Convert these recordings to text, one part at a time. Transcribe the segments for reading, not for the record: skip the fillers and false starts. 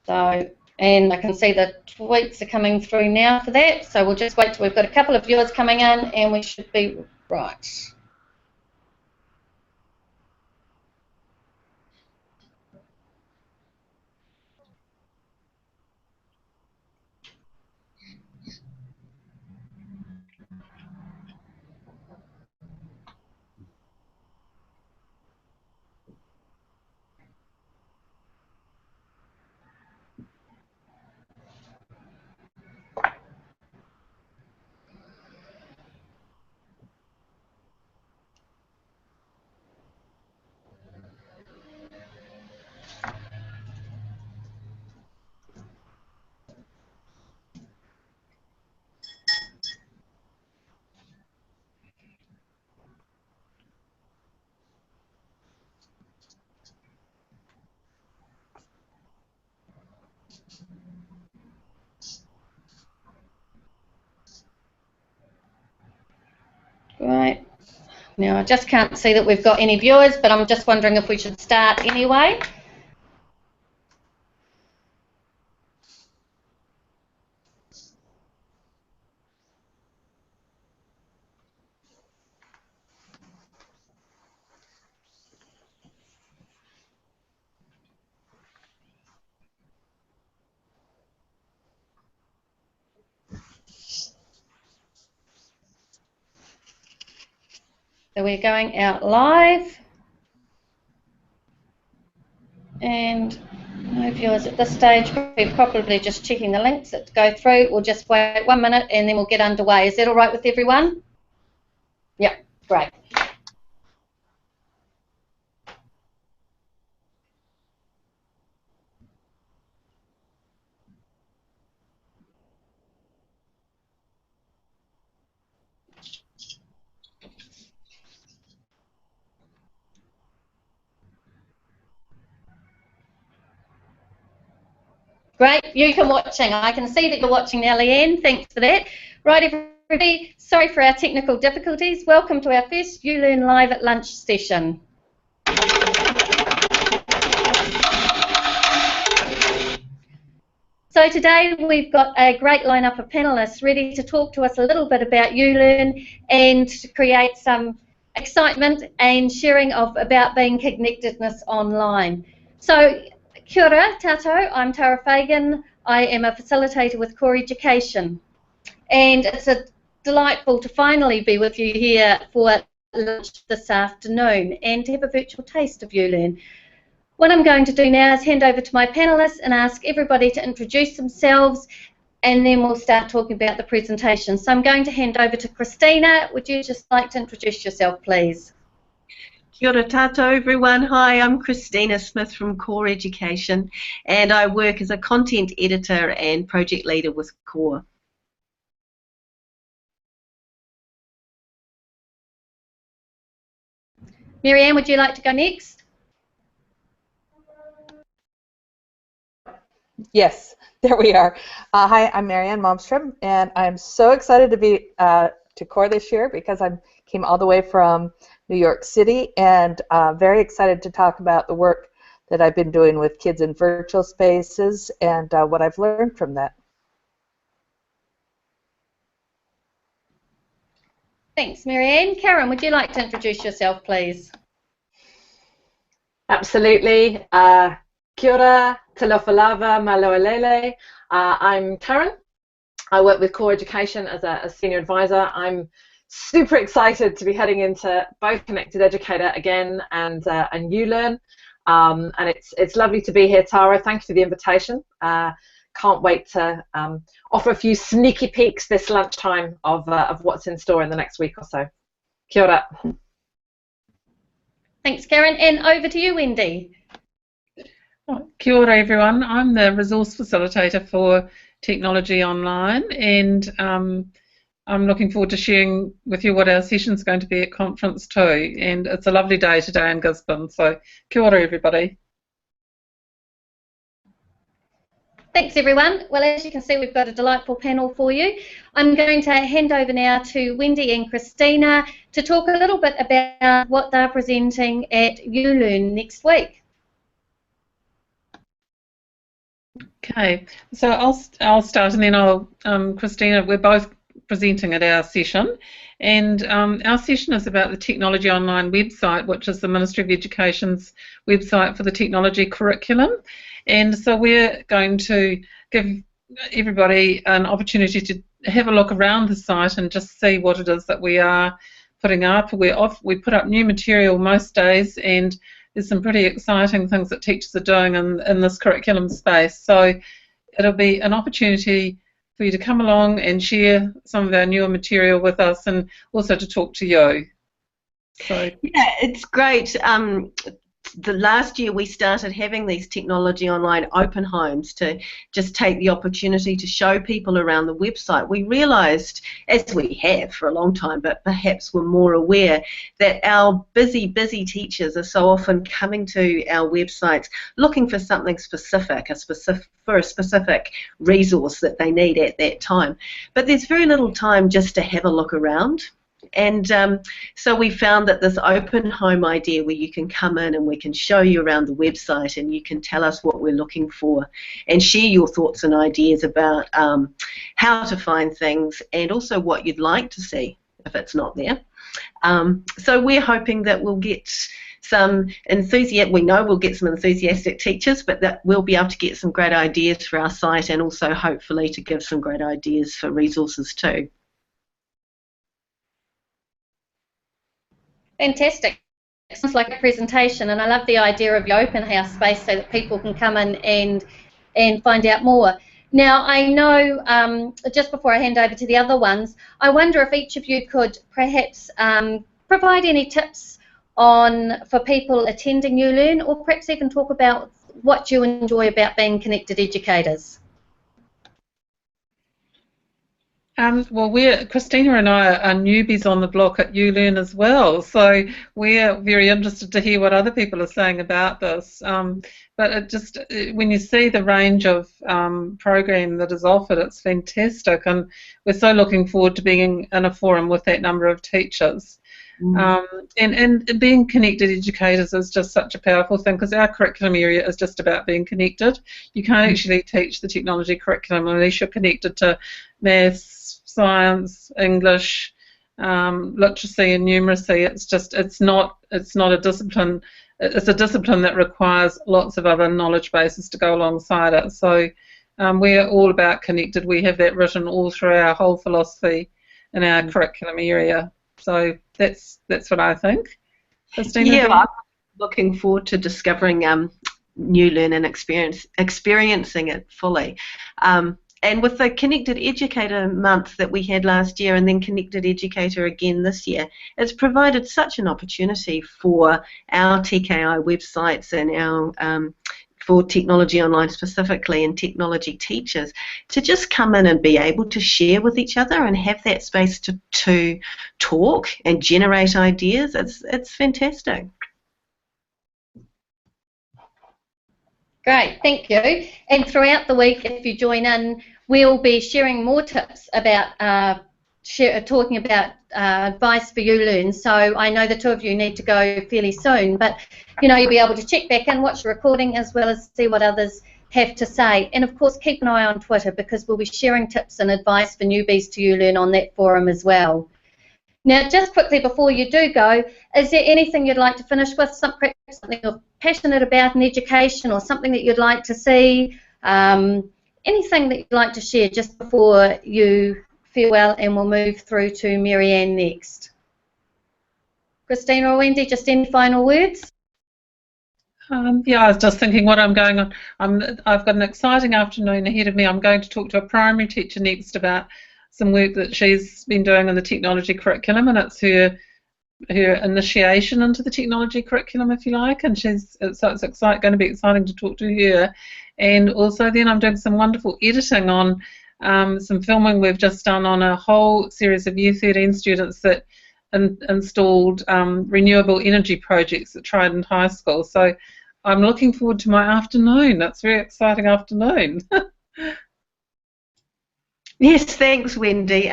So, and I can see the tweets are coming through now for that. So we'll just wait till we've got a couple of viewers coming in and we should be right. Right. Now I just can't see that we've got any viewers, but I'm just wondering if we should start anyway. So we're going out live, and no viewers at this stage. We're probably just checking the links that go through. We'll just wait 1 minute and then we'll get underway. Is that all right with everyone? Yep, great. Great, you can watching. I can see that you're watching now, Leanne. Thanks for that. Right, everybody, sorry for our technical difficulties. Welcome to our first uLearn Live at Lunch session. So today we've got a great lineup of panellists ready to talk to us a little bit about uLearn and to create some excitement and sharing of about being connectedness online. So kia ora tātou, I'm Tara Fagan. I am a facilitator with Core Education, and it's delightful to finally be with you here for lunch this afternoon and to have a virtual taste of uLearn. What I'm going to do now is hand over to my panellists and ask everybody to introduce themselves, and then we'll start talking about the presentation. So I'm going to hand over to Christina. Would you just like to introduce yourself, please? Kia ora tātou, everyone. Hi, I'm Christina Smith from Core Education, and I work as a content editor and project leader with Core. Marianne, would you like to go next? Yes, there we are. Hi, I'm Marianne Malmstrom, and I'm so excited to be to Core this year because I came all the way from New York City, and very excited to talk about the work that I've been doing with kids in virtual spaces and what I've learned from that. Thanks, Marianne. Karen, would you like to introduce yourself, please? Absolutely. Kia ora, talofa lava, maloelele. I'm Karen. I work with Core Education as a senior advisor. I'm super excited to be heading into both Connected Educator again and uLearn. And it's lovely to be here, Tara. Thank you for the invitation. Can't wait to offer a few sneaky peeks this lunchtime of what's in store in the next week or so. Kia ora. Thanks, Karen. And over to you, Wendy. Kia ora, everyone. I'm the resource facilitator for Technology Online, and I'm looking forward to sharing with you what our session's going to be at conference too. And it's a lovely day today in Gisborne, so kia ora, everybody. Thanks, everyone. Well, as you can see, we've got a delightful panel for you. I'm going to hand over now to Wendy and Christina to talk a little bit about what they're presenting at uLearn next week. Okay, so I'll start, and then I'll Christina. We're both presenting at our session, and our session is about the Technology Online website, which is the Ministry of Education's website for the technology curriculum. And so we're going to give everybody an opportunity to have a look around the site and just see what it is that we are putting up. We put up new material most days, and there's some pretty exciting things that teachers are doing in this curriculum space. So it'll be an opportunity for you to come along and share some of our newer material with us, and also to talk to you. So yeah, it's great. The last year we started having these Technology Online open homes to just take the opportunity to show people around the website. We realised, as we have for a long time, but perhaps we're more aware, that our busy teachers are so often coming to our websites looking for something specific, for a specific resource that they need at that time. But there's very little time just to have a look around. And so we found that this open home idea, where you can come in and we can show you around the website and you can tell us what we're looking for and share your thoughts and ideas about how to find things, and also what you'd like to see if it's not there. So we're hoping that we'll get some we know we'll get some enthusiastic teachers, but that we'll be able to get some great ideas for our site, and also hopefully to give some great ideas for resources too. Fantastic. It sounds like a presentation, and I love the idea of the open house space so that people can come in and find out more. Now, I know, just before I hand over to the other ones, I wonder if each of you could perhaps provide any tips for people attending uLearn, or perhaps even talk about what you enjoy about being connected educators. Well, Christina and I are newbies on the block at uLearn as well, so we're very interested to hear what other people are saying about this. But when you see the range of program that is offered, it's fantastic, and we're so looking forward to being in a forum with that number of teachers. And being connected educators is just such a powerful thing, because our curriculum area is just about being connected. You can't actually teach the technology curriculum unless you're connected to maths, science, English, literacy and numeracy. It's not a discipline. It's a discipline that requires lots of other knowledge bases to go alongside it. So we're all about connected. We have that written all through our whole philosophy in our curriculum area. So that's what I think. Christina? Yeah, I'm looking forward to discovering uLearn and experiencing it fully. And with the Connected Educator Month that we had last year, and then Connected Educator again this year, it's provided such an opportunity for our TKI websites and our for Technology Online specifically, and technology teachers, to just come in and be able to share with each other and have that space to talk and generate ideas. It's fantastic. Great, thank you. And throughout the week, if you join in, we'll be sharing more tips about talking about advice for uLearn. So I know the two of you need to go fairly soon, but you'll be able to check back in, watch the recording, as well as see what others have to say. And of course, keep an eye on Twitter, because we'll be sharing tips and advice for newbies to uLearn on that forum as well. Now, just quickly before you do go, is there anything you'd like to finish with, something you're passionate about in education, or something that you'd like to see, anything that you'd like to share just before you farewell, and we'll move through to Marianne next. Christina or Wendy, just any final words? Yeah, I was just thinking what I'm going on. I've got an exciting afternoon ahead of me. I'm going to talk to a primary teacher next about some work that she's been doing in the technology curriculum, and it's her initiation into the technology curriculum, if you like, and so it's going to be exciting to talk to her. And also then I'm doing some wonderful editing on some filming we've just done on a whole series of Year 13 students that installed renewable energy projects at Trident High School. So I'm looking forward to my afternoon. That's a very exciting afternoon. Yes, thanks, Wendy.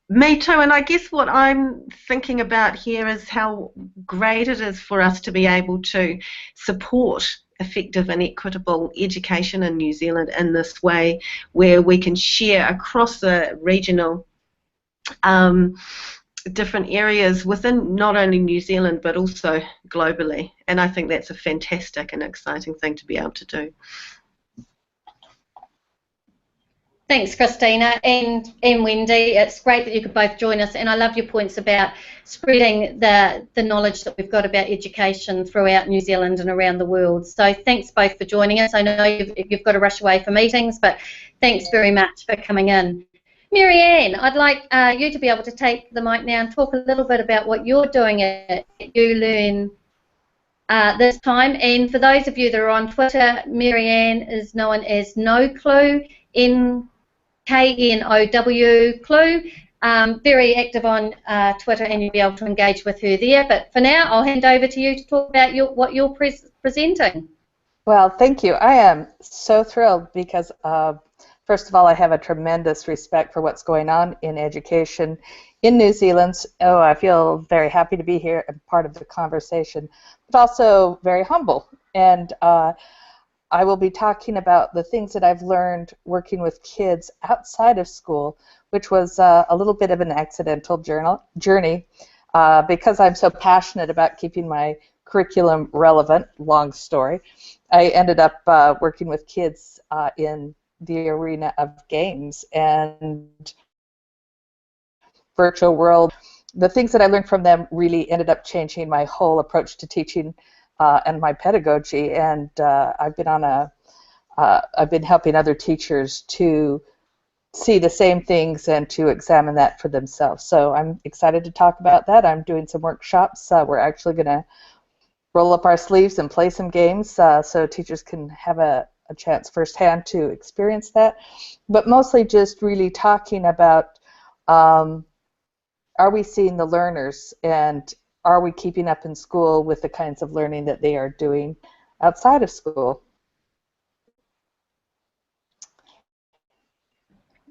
Me too, and I guess what I'm thinking about here is how great it is for us to be able to support effective and equitable education in New Zealand in this way, where we can share across the regional different areas within not only New Zealand but also globally. And I think that's a fantastic and exciting thing to be able to do. Thanks, Christina and Wendy. It's great that you could both join us, and I love your points about spreading the knowledge that we've got about education throughout New Zealand and around the world. So thanks both for joining us. I know you've got to rush away for meetings, but thanks very much for coming in. Marianne, I'd like you to be able to take the mic now and talk a little bit about what you're doing at uLearn this time. And for those of you that are on Twitter, Marianne is known as No Clue, K-N-O-W, Clue. Very active on Twitter, and you'll be able to engage with her there. But for now, I'll hand over to you to talk about what you're presenting. Well, thank you. I am so thrilled because, first of all, I have a tremendous respect for what's going on in education in New Zealand. Oh, I feel very happy to be here and part of the conversation, but also very humble. And I will be talking about the things that I've learned working with kids outside of school, which was a little bit of an accidental journey because I'm so passionate about keeping my curriculum relevant, long story. I ended up working with kids in the arena of games and virtual world. The things that I learned from them really ended up changing my whole approach to teaching and my pedagogy, and I've been helping other teachers to see the same things and to examine that for themselves. So I'm excited to talk about that. I'm doing some workshops. We're actually going to roll up our sleeves and play some games so teachers can have a chance firsthand to experience that. But mostly just really talking about are we seeing the learners, and are we keeping up in school with the kinds of learning that they are doing outside of school?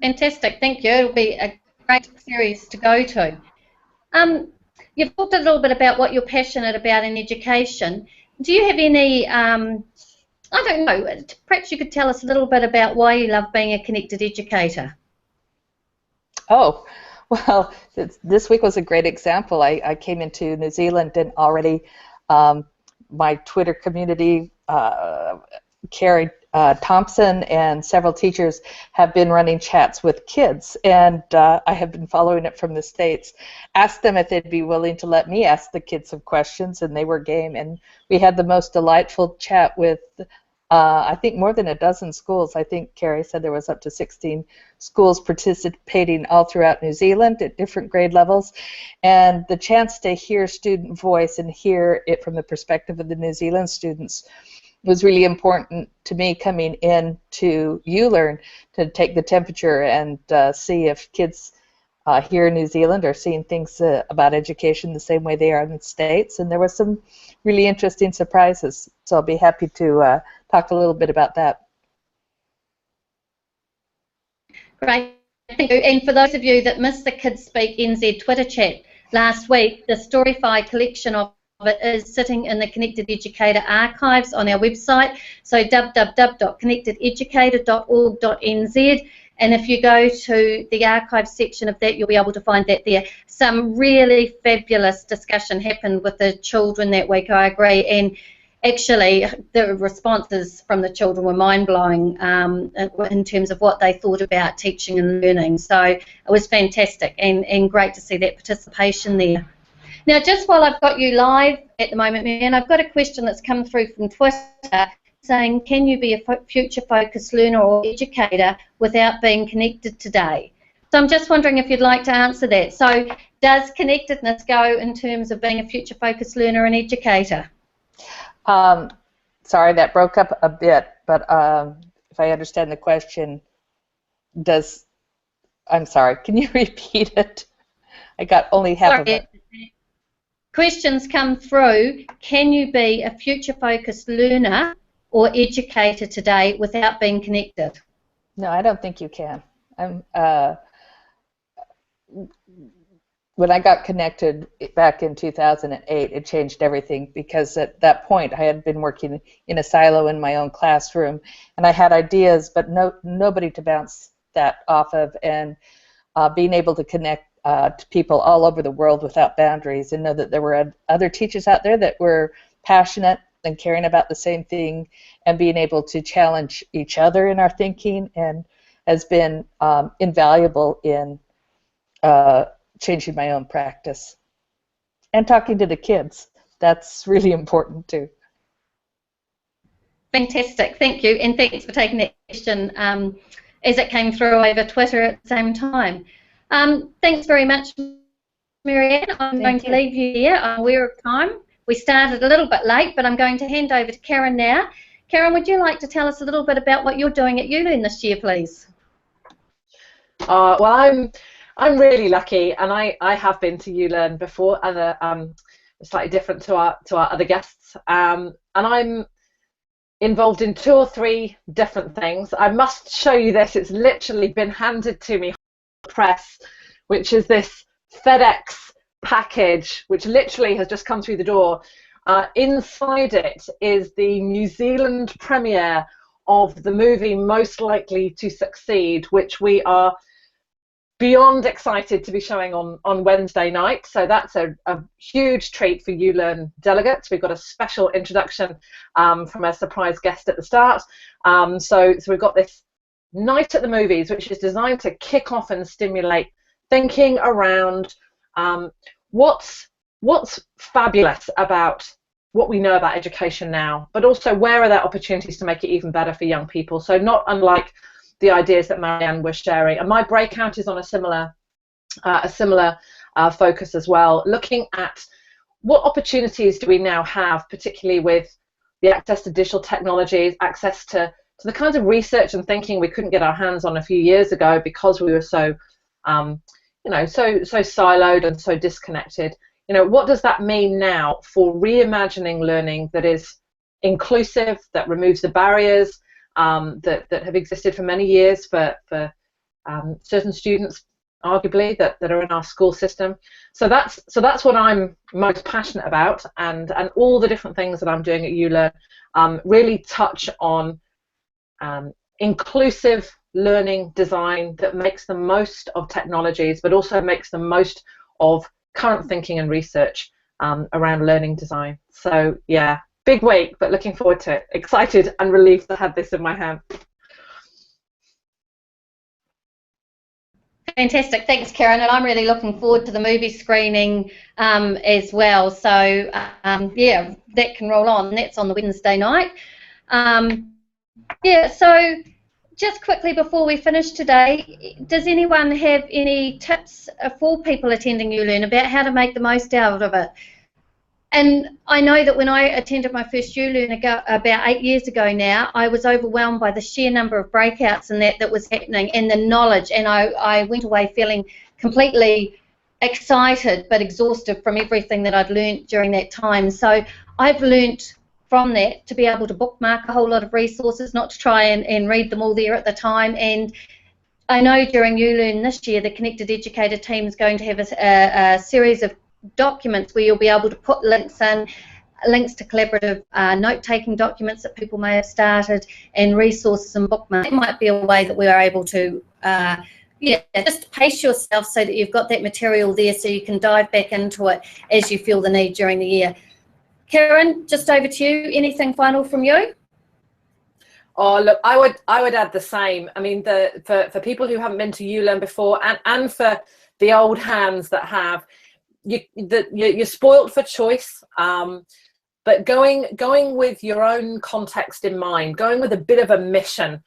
Fantastic, thank you. It'll be a great series to go to. You've talked a little bit about what you're passionate about in education. Do you have any, I don't know, perhaps you could tell us a little bit about why you love being a connected educator? Oh, well, this week was a great example. I came into New Zealand and already my Twitter community, Carrie Thompson and several teachers have been running chats with kids, and I have been following it from the States. Asked them if they'd be willing to let me ask the kids some questions, and they were game, and we had the most delightful chat with I think more than a dozen schools. I think Carrie said there was up to 16 schools participating all throughout New Zealand at different grade levels, and the chance to hear student voice and hear it from the perspective of the New Zealand students was really important to me coming in to uLearn, to take the temperature and see if kids here in New Zealand are seeing things about education the same way they are in the States, and there were some really interesting surprises, so I'll be happy to talk a little bit about that. Great, thank you. And for those of you that missed the Kids Speak NZ Twitter chat last week, the Storyfy collection of it is sitting in the Connected Educator archives on our website, so www.connectededucator.org.nz, and if you go to the archives section of that, you'll be able to find that there. Some really fabulous discussion happened with the children that week, I agree, and actually the responses from the children were mind-blowing in terms of what they thought about teaching and learning, so it was fantastic and great to see that participation there. Now, just while I've got you live at the moment, Marianne, I've got a question that's come through from Twitter saying, can you be a future-focused learner or educator without being connected today? So I'm just wondering if you'd like to answer that. So does connectedness go in terms of being a future-focused learner and educator? Sorry, that broke up a bit, but if I understand the question, I'm sorry, can you repeat it? I got only half of it. Questions come through, can you be a future-focused learner or educator today without being connected? No, I don't think you can. when I got connected back in 2008, it changed everything, because at that point I had been working in a silo in my own classroom, and I had ideas, but nobody to bounce that off of, and being able to connect to people all over the world without boundaries, and know that there were other teachers out there that were passionate and caring about the same thing, and being able to challenge each other in our thinking, and has been invaluable in changing my own practice. And talking to the kids, that's really important too. Fantastic, thank you, and thanks for taking that question as it came through over Twitter at the same time. Thanks very much, Marianne. I'm going to leave you here. I'm aware of time. We started a little bit late, but I'm going to hand over to Karen now. Karen, would you like to tell us a little bit about what you're doing at uLearn this year, please? Well, I'm really lucky, and I have been to uLearn before, and slightly different to our other guests, and I'm involved in 2 or 3 different things. I must show you this. It's literally been handed to me press, which is this FedEx package, which literally has just come through the door. Inside it is the New Zealand premiere of the movie Most Likely to Succeed, which we are beyond excited to be showing on Wednesday night. So that's a huge treat for uLearn delegates. We've got a special introduction from a surprise guest at the start. So we've got this night at the movies, which is designed to kick off and stimulate thinking around what's fabulous about what we know about education now, but also where are there opportunities to make it even better for young people. So not unlike the ideas that Marianne was sharing, and my breakout is on a similar focus as well, looking at what opportunities do we now have, particularly with the access to digital technologies, access to the kinds of research and thinking we couldn't get our hands on a few years ago because we were so so siloed and so disconnected. What does that mean now for reimagining learning that is inclusive, that removes the barriers that have existed for many years for certain students, arguably, that are in our school system. So that's what I'm most passionate about, and all the different things that I'm doing at uLearn really touch on inclusive learning design that makes the most of technologies, but also makes the most of current thinking and research around learning design. So yeah, big week, but looking forward to it. Excited and relieved to have this in my hand. Fantastic, thanks Karen, and I'm really looking forward to the movie screening as well. So yeah, that can roll on. That's on the Wednesday night. Yeah, so just quickly before we finish today, does anyone have any tips for people attending uLearn about how to make the most out of it? And I know that when I attended my first uLearn about 8 years ago now, I was overwhelmed by the sheer number of breakouts and that was happening, and the knowledge, and I went away feeling completely excited but exhausted from everything that I'd learnt during that time. So I've learnt from that to be able to bookmark a whole lot of resources, not to try and read them all there at the time. And I know during uLearn this year, the Connected Educator team is going to have a series of documents where you'll be able to put links in, links to collaborative note-taking documents that people may have started, and resources and bookmarks. It might be a way that we are able to just pace yourself so that you've got that material there so you can dive back into it as you feel the need during the year. Karen, just over to you. Anything final from you? Oh, look, I would add the same. I mean, for people who haven't been to uLearn before, and for the old hands that have, you're spoilt for choice. But going with your own context in mind, going with a bit of a mission,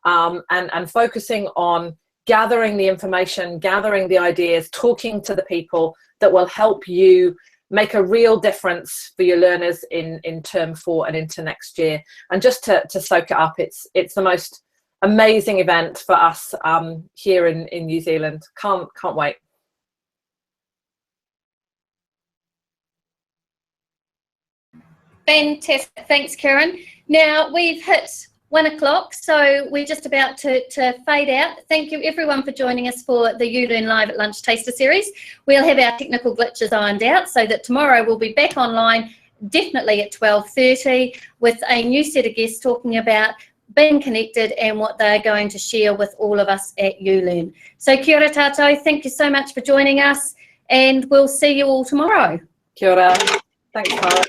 and focusing on gathering the information, gathering the ideas, talking to the people that will help you make a real difference for your learners in term 4 and into next year. And just to soak it up, it's the most amazing event for us here in New Zealand. Can't wait. Fantastic, thanks Karen. Now we've hit 1 o'clock, so we're just about to fade out. Thank you everyone for joining us for the uLearn Live at Lunch Taster Series. We'll have our technical glitches ironed out so that tomorrow we'll be back online, definitely at 12:30, with a new set of guests talking about being connected and what they're going to share with all of us at uLearn. So kia ora tātou, thank you so much for joining us, and we'll see you all tomorrow. Kia ora. Thanks, Carla.